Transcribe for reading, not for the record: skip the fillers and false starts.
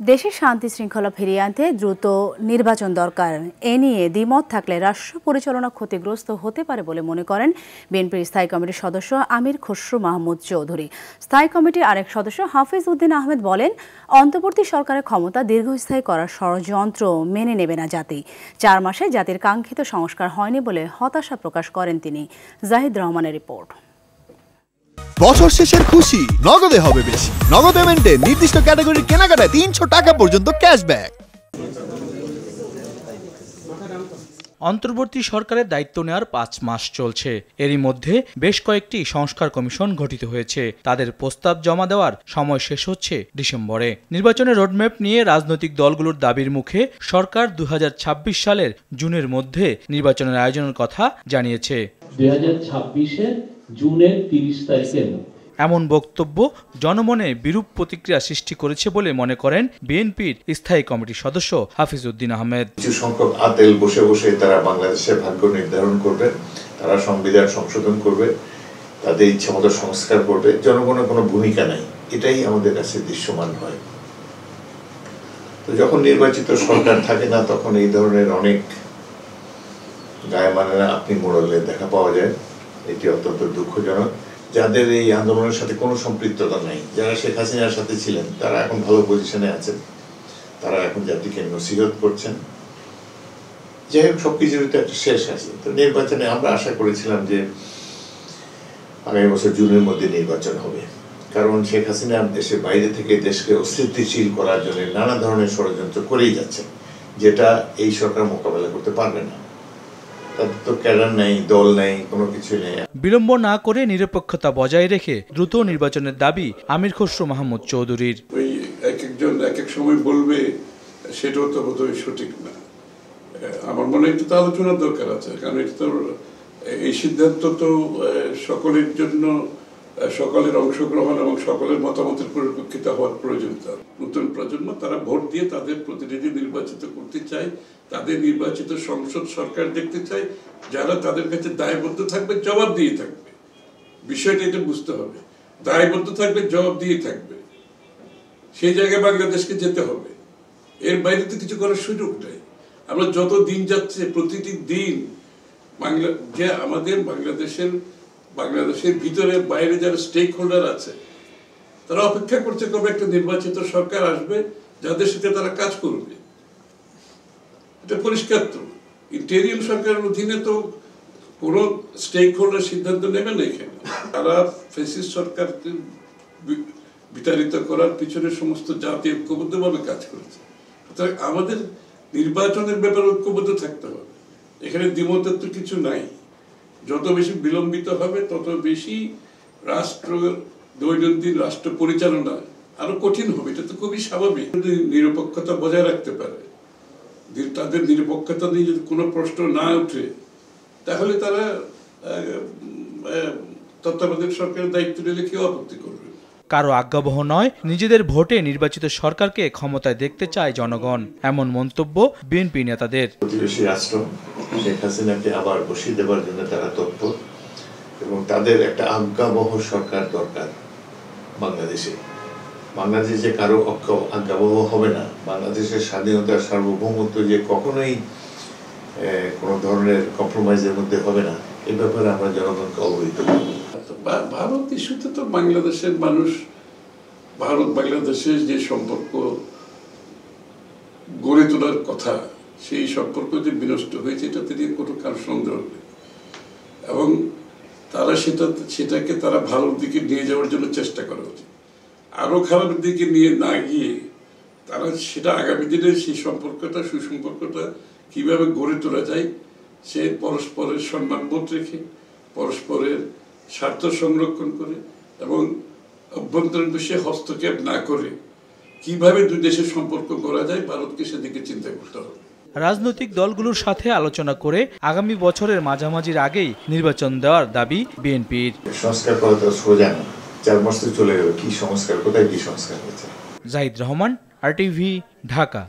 দেশে শান্তি শৃঙ্খলা ফিরিয়ে আনতে দ্রুত নির্বাচন দরকার। এ নিয়ে দ্বিমত থাকলে রাষ্ট্র পরিচালনা ক্ষতিগ্রস্ত হতে পারে বলে মনে করেন বিএনপির স্থায়ী কমিটির সদস্য আমির খসরু মাহমুদ চৌধুরী। স্থায়ী কমিটির আরেক সদস্য হাফিজ উদ্দিন আহমেদ বলেন, অন্তর্বর্তী সরকারের ক্ষমতা দীর্ঘস্থায়ী করার ষড়যন্ত্র মেনে নেবে না জাতি। 4 মাসে জাতির কাঙ্ক্ষিত সংস্কার হয়নি বলে হতাশা প্রকাশ করেন তিনি। জাহিদ রহমানের রিপোর্ট। বছর শেষের খুশি নগদে হবে বেশি। নগদ পেমেন্টে নির্দিষ্ট ক্যাটাগরির কেনাকাটায় 300 টাকা পর্যন্ত ক্যাশব্যাক। অন্তর্বর্তী সরকারের দায়িত্ব নেওয়ার 5 মাস চলছে। এরই মধ্যে বেশ কয়েকটি সংস্কার কমিশন গঠিত হয়েছে। তাদের প্রস্তাব জমা দেওয়ার সময় শেষ হচ্ছে ডিসেম্বরে। নির্বাচনের রোডম্যাপ নিয়ে রাজনৈতিক দলগুলোর দাবির মুখে সরকার 2026 সালের জুনের মধ্যে নির্বাচনের আয়োজনের কথা জানিয়েছে। 2026-এর জুনের 30 তারিখে এমন বক্তব্য জনমনে বিরূপ প্রতিক্রিয়া সৃষ্টি করেছে বলে মনে করেন বিএনপির স্থায়ী কমিটির সদস্য হাফিজ উদ্দিন আহমেদ। কিছু সংখ্যক আতেল বসে বসে তারা বাংলাদেশের ভাগ্য নির্ধারণ করবে, তারা সংবিধান সংশোধন করবে, তাদের ইচ্ছামতো সংস্কার করবে, জনগণের কোনো ভূমিকা নাই, এটাই আমাদের কাছে দৃশ্যমান হয়। তো যখন নির্বাচিত সরকার থাকে না, তখন এই ধরনের অনেক গায়ে মানে না আপনি মোড়লে দেখা পাওয়া যায়। এটি অত্যন্ত দুঃখজনক। যাদের এই আন্দোলনের সাথে কোনো সম্পৃক্ততা নাই, যারা শেখ হাসিনার সাথে ছিলেন, তারা এখন ভালো পজিশনে আছেন, তারা এখন জাতিকে নসিহত করছেন। যাই হোক, সবকিছুর তো একটা শেষ আছে। তো নির্বাচনে আমরা আশা করেছিলাম যে আগামী বছর জুনের মধ্যে নির্বাচন হবে, কারণ শেখ হাসিনা দেশের বাইরে থেকে দেশকে অস্থিতিশীল করার জন্য নানা ধরনের ষড়যন্ত্র করেই যাচ্ছে, যেটা এই সরকার মোকাবেলা করতে পারবে না। বিলম্ব না করে নিরপেক্ষতা বজায় রেখে দ্রুত নির্বাচনের দাবি আমির খসরু মাহমুদ চৌধুরীর। একজন এক এক সময় বলবে, সেটাও তো বোধহয় সঠিক না। আমার মনে হয় একটু তো আলোচনার দরকার আছে, কারণ এটা তো এই সিদ্ধান্ত তো সকলের জন্য, সকলের অংশগ্রহণ এবং সকলের মতামতের পরিপ্রেক্ষিতে হওয়ার প্রয়োজনীয়তা। নতুন প্রজন্ম তারা ভোট দিয়ে তাদের প্রতিনিধি নির্বাচিত করতে চায়, তাদের নির্বাচিত সংসদ সরকার দেখতে চায়, যারা তাদের কাছে দায়বদ্ধ থাকবে, জবাব দিয়ে থাকবে। বিষয়টা এটা বুঝতে হবে, দায়বদ্ধ থাকবে, জবাব দিয়ে থাকবে। সেই জায়গায় বাংলাদেশকে যেতে হবে, এর বাইরে তো কিছু করার সুযোগ নেই। আমরা যত দিন যাচ্ছে, প্রতিটি দিন যে আমাদের বাংলাদেশের ভিতরে বাইরে যারা স্টেক হোল্ডার আছে, তারা অপেক্ষা করছে কবে একটা নির্বাচিত সরকার আসবে যাদের সাথে তারা কাজ করবে। এটা পরিষ্কার। তো ইন্টেরিয়াম সরকারের অধীনে তো কোনো স্টেক হোল্ডার সিদ্ধান্ত নেবে না এখানে। তারা ফ্যাসিস্ট সরকারকে বিতাড়িত করার পিছনে সমস্ত জাতি ঐক্যবদ্ধভাবে কাজ করেছে। সুতরাং আমাদের নির্বাচনের ব্যাপারে ঐক্যবদ্ধ থাকতে হবে, এখানে দ্বিমতের তো কিছু নাই। যত বেশি বিলম্বিত হবে, তত বেশি দৈনন্দিন রাষ্ট্র পরিচালনা আরো কঠিন হবে। এটা তো খুবই স্বাভাবিক। যদি নিরপেক্ষতা বজায় রাখতে পারে, তাদের নিরপেক্ষতা নিয়ে যদি কোনো প্রশ্ন না উঠে, তাহলে তারা তত্ত্বাবধায়ক সরকারের দায়িত্ব নিলে কেউ আপত্তি করবে। কারো আজ্ঞাবহ নয়, নিজেদের ভোটে নির্বাচিত সরকারকে ক্ষমতায় দেখতে চায় জনগণ, এমন মন্তব্য বিএনপি নেতাদের। প্রতিবেশী রাষ্ট্র শেখ হাসিনাকে আবার বসিয়ে দেওয়ার জন্য তারা তৎপর, এবং তাদের একটা আজ্ঞাবহ সরকার দরকার বাংলাদেশে যে কারো আজ্ঞাবহ হবে না। বাংলাদেশের স্বাধীনতা, সার্বভৌমত্ব যে কখনোই কোনো ধরনের কম্প্রোমাইজের মধ্যে হবে না, এই ব্যাপারে আমরা জনগণকে অবহিত করব। ভারত ইস্যুতে তো বাংলাদেশের মানুষ, ভারত বাংলাদেশের যে সম্পর্ক গড়ে তোলার কথা, সেই সম্পর্ক যে বিনষ্ট হয়েছে, এটাতে নিয়ে কোনো কারো সন্দেহ নেই। এবং তারা সেটাকে তারা ভালোর দিকে নিয়ে যাওয়ার জন্য চেষ্টা করা উচিত। আরো খারাপের দিকে নিয়ে না গিয়ে তারা সেটা আগামী দিনে সেই সম্পর্কটা, সুসম্পর্কটা কিভাবে গড়ে তোলা যায়, সে পরস্পরের সম্মানবোধ রেখে, পরস্পরের স্বার্থ সংরক্ষণ করে এবং অভ্যন্তরীণ বিষয়ে হস্তক্ষেপ না করে কিভাবে দুই দেশের সম্পর্ক করা যায়, ভারতকে সেদিকে চিন্তা করতে হবে। রাজনৈতিক দলগুলোর সাথে আলোচনা করে আগামী বছরের মাঝামাঝির আগেই নির্বাচন দেওয়ার দাবি বিএনপির। সংস্কার করা তো সোজা না, 4 মাস তো চলে গেল, কি সংস্কার, কোথায় কি সংস্কার হয়েছে। জাহিদ রহমান, RTV, ঢাকা।